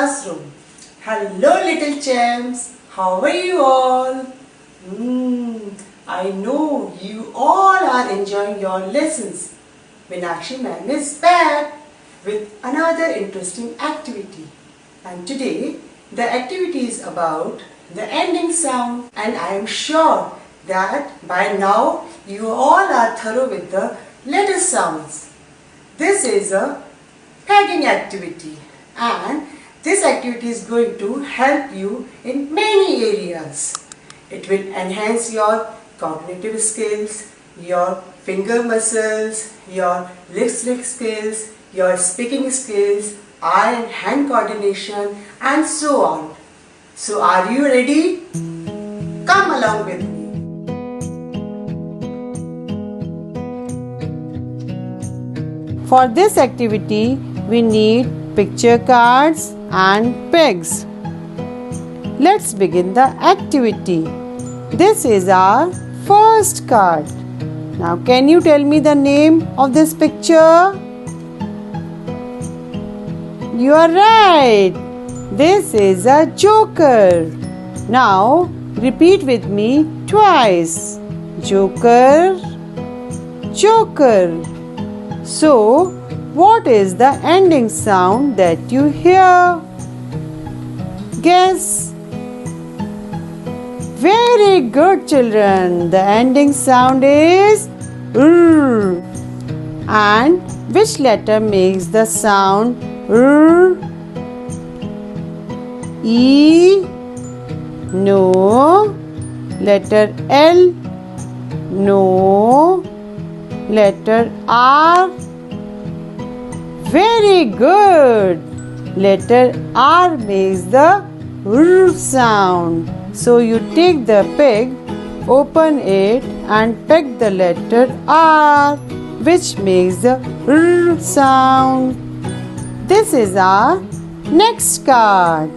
classroom. Hello little champs, how are you all? I know you all are enjoying your lessons. Meenakshi ma'am is back with another interesting activity. And today the activity is about the ending sound, and I am sure that by now you all are thorough with the letter sounds. This is a tagging activity, and this activity is going to help you in many areas. It will enhance your cognitive skills, your finger muscles, your lip skills, your speaking skills, eye and hand coordination, and so on. So are you ready? Come along with me. For this activity, we need picture cards and pegs. Let's begin the activity. This is our first card. Now, can you tell me the name of this picture? You are right. This is a joker. Now, repeat with me twice. Joker, joker. So, what is the ending sound that you hear? Guess. Very good, children. The ending sound is R. And which letter makes the sound R? E? No. Letter L? No. Letter R? Very good. Letter R makes the R sound. So you take the peg, open it and peg the letter R, which makes the R sound. This is our next card.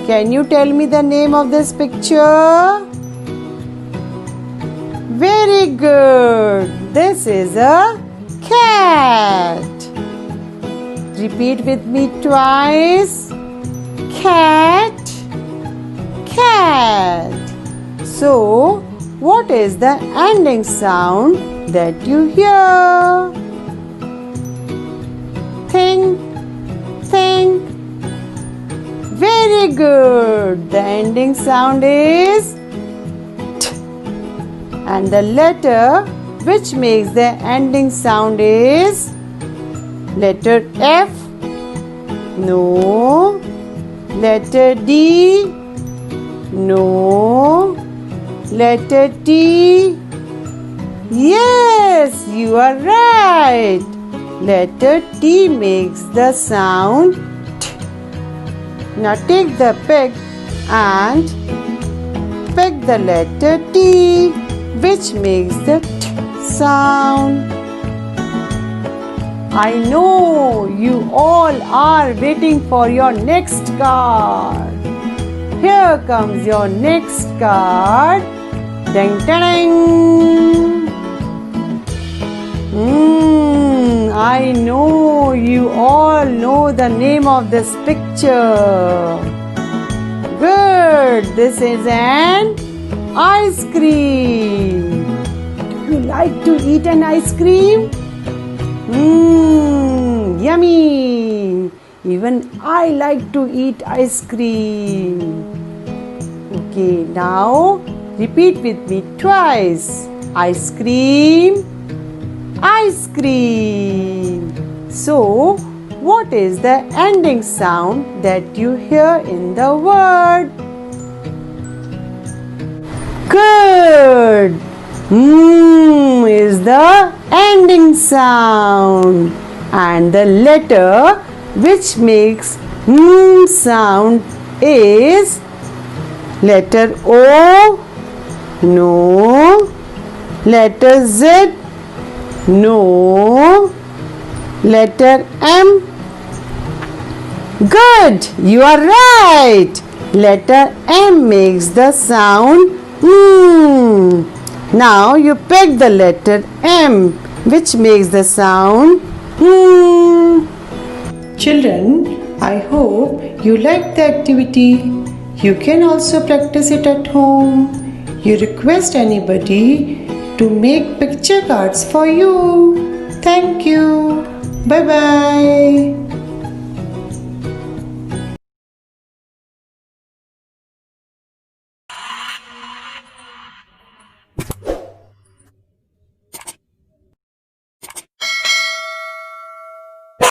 Can you tell me the name of this picture? Very good. This is a cat. Repeat with me twice. Cat, cat. So, what is the ending sound that you hear? Think, think. Very good. The ending sound is T. And the letter which makes the ending sound is letter F? No. Letter D? No. Letter T? Yes, you are right. Letter T makes the sound T. Now take the peg and peg the letter T, which makes the T sound. I know you all are waiting for your next card. Here comes your next card. Ding, ding, ding. I know you all know the name of this picture. Good. This is an ice cream. Do you like to eat an ice cream? Yummy! Even I like to eat ice cream. Okay, now repeat with me twice. Ice cream, ice cream. So, what is the ending sound that you hear in the word? Good! Is the ending sound, and the letter which makes sound is letter O? No. Letter Z? No. Letter M? Good, you are right. Letter M makes the sound Now you pick the letter M, which makes the sound Children, I hope you liked the activity. You can also practice it at home. You request anybody to make picture cards for you. Thank you. Bye bye.